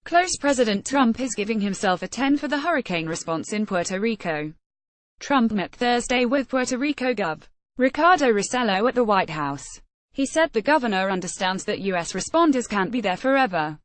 Close President Trump is giving himself a 10 for the hurricane response in Puerto Rico. Trump met Thursday with Puerto Rico Gov. Ricardo Rossello at the White House. He said the governor understands that U.S. responders can't be there forever.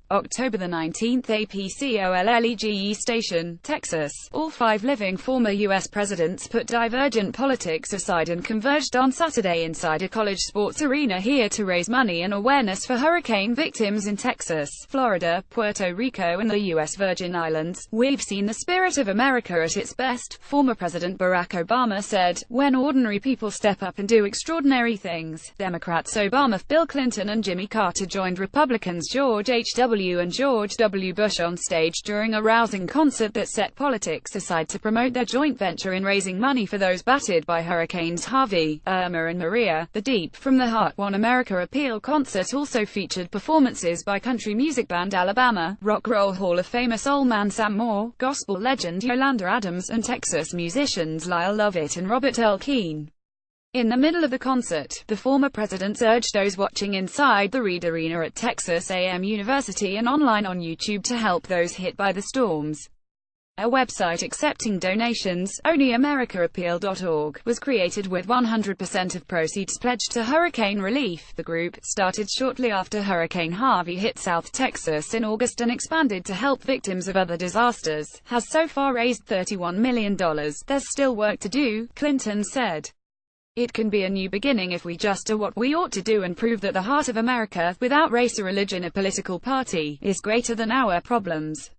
October the 19th, APCOLLEGE station, Texas. All five living former U.S. presidents put divergent politics aside and converged on Saturday inside a college sports arena here to raise money and awareness for hurricane victims in Texas, Florida, Puerto Rico and the U.S. Virgin Islands. "We've seen the spirit of America at its best," former President Barack Obama said, "when ordinary people step up and do extraordinary things." Democrats Obama, Bill Clinton and Jimmy Carter joined Republicans George H.W. and George W. Bush on stage during a rousing concert that set politics aside to promote their joint venture in raising money for those battered by Hurricanes Harvey, Irma and Maria. The Deep from the Heart One America Appeal concert also featured performances by country music band Alabama, Rock Roll Hall of Famer soul man Sam Moore, gospel legend Yolanda Adams, and Texas musicians Lyle Lovett and Robert Earl Keen. In the middle of the concert, the former presidents urged those watching inside the Reed Arena at Texas A&M University and online on YouTube to help those hit by the storms. A website accepting donations, onlyamericaaPeal.org, was created with 100% of proceeds pledged to hurricane relief. The group, started shortly after Hurricane Harvey hit South Texas in August and expanded to help victims of other disasters, has so far raised $31 million. "There's still work to do," Clinton said. "It can be a new beginning if we just do what we ought to do and prove that the heart of America, without race or religion or political party, is greater than our problems."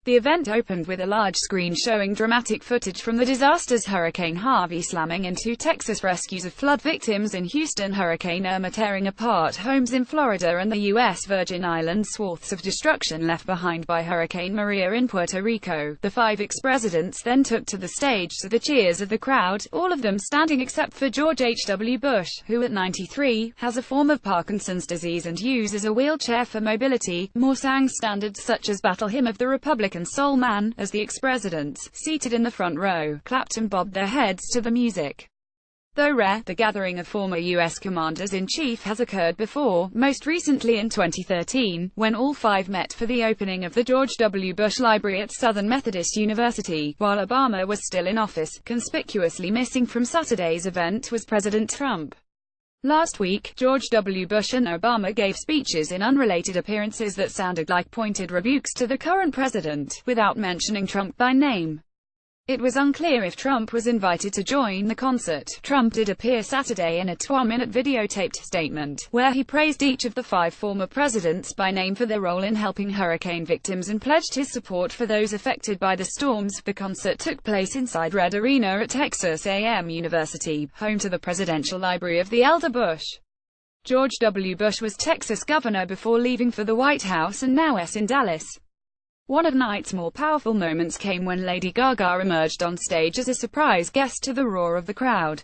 The event opened with a large screen showing dramatic footage from the disaster's Hurricane Harvey slamming into Texas, rescues of flood victims in Houston, Hurricane Irma tearing apart homes in Florida and the U.S. Virgin Islands, swaths of destruction left behind by Hurricane Maria in Puerto Rico. The five ex-presidents then took to the stage to the cheers of the crowd, all of them standing except for George H.W. Bush, who at 93, has a form of Parkinson's disease and uses a wheelchair for mobility. Moore sang standards such as Battle Hymn of the Republican Soul Man, as the ex-presidents, seated in the front row, clapped and bobbed their heads to the music. Though rare, the gathering of former U.S. commanders-in-chief has occurred before, most recently in 2013, when all five met for the opening of the George W. Bush Library at Southern Methodist University, while Obama was still in office. Conspicuously missing from Saturday's event was President Trump. Last week, George W. Bush and Obama gave speeches in unrelated appearances that sounded like pointed rebukes to the current president, without mentioning Trump by name. It was unclear if Trump was invited to join the concert. Trump did appear Saturday in a 2-minute videotaped statement, where he praised each of the five former presidents by name for their role in helping hurricane victims and pledged his support for those affected by the storms. The concert took place inside Red Arena at Texas A&M University, home to the Presidential Library of the Elder Bush. George W. Bush was Texas governor before leaving for the White House and now is in Dallas. One of night's more powerful moments came when Lady Gaga emerged on stage as a surprise guest to the roar of the crowd.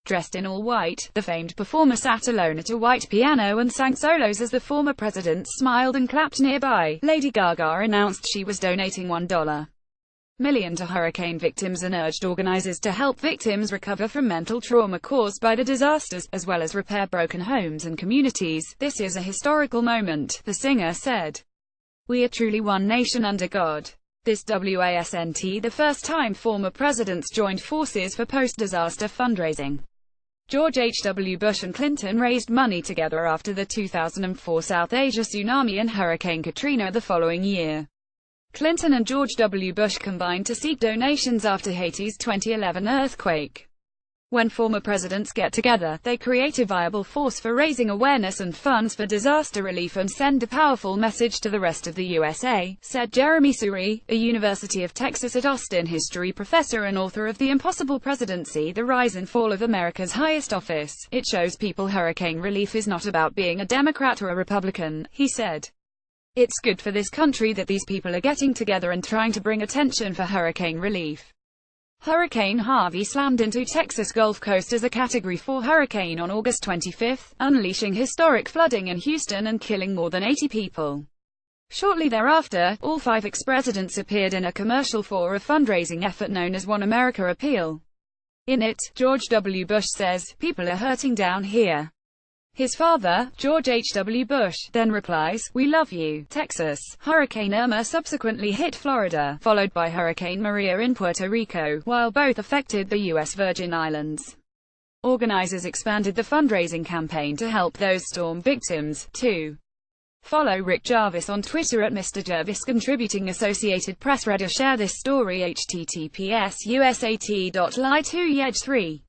Dressed in all white, the famed performer sat alone at a white piano and sang solos as the former presidents smiled and clapped nearby. Lady Gaga announced she was donating $1 million to hurricane victims and urged organizers to help victims recover from mental trauma caused by the disasters, as well as repair broken homes and communities. "This is a historical moment," the singer said. "We are truly one nation under God. This wasn't the first time former presidents joined forces for post-disaster fundraising." George H.W. Bush and Clinton raised money together after the 2004 South Asia tsunami and Hurricane Katrina the following year. Clinton and George W. Bush combined to seek donations after Haiti's 2011 earthquake. When former presidents get together, they create a viable force for raising awareness and funds for disaster relief and send a powerful message to the rest of the USA, said Jeremy Suri, a University of Texas at Austin history professor and author of The Impossible Presidency: The Rise and Fall of America's Highest Office. "It shows people hurricane relief is not about being a Democrat or a Republican," he said. "It's good for this country that these people are getting together and trying to bring attention for hurricane relief." Hurricane Harvey slammed into Texas Gulf Coast as a Category 4 hurricane on August 25, unleashing historic flooding in Houston and killing more than 80 people. Shortly thereafter, all five ex-presidents appeared in a commercial for a fundraising effort known as One America Appeal. In it, George W. Bush says, "People are hurting down here. His father, George H.W. Bush, then replies, "We love you, Texas." Hurricane Irma subsequently hit Florida, followed by Hurricane Maria in Puerto Rico, while both affected the U.S. Virgin Islands. Organizers expanded the fundraising campaign to help those storm victims, too. Follow Rick Jarvis on Twitter at Mr. Jarvis. Contributing Associated Press reader, share this story https://usat.ly2yej3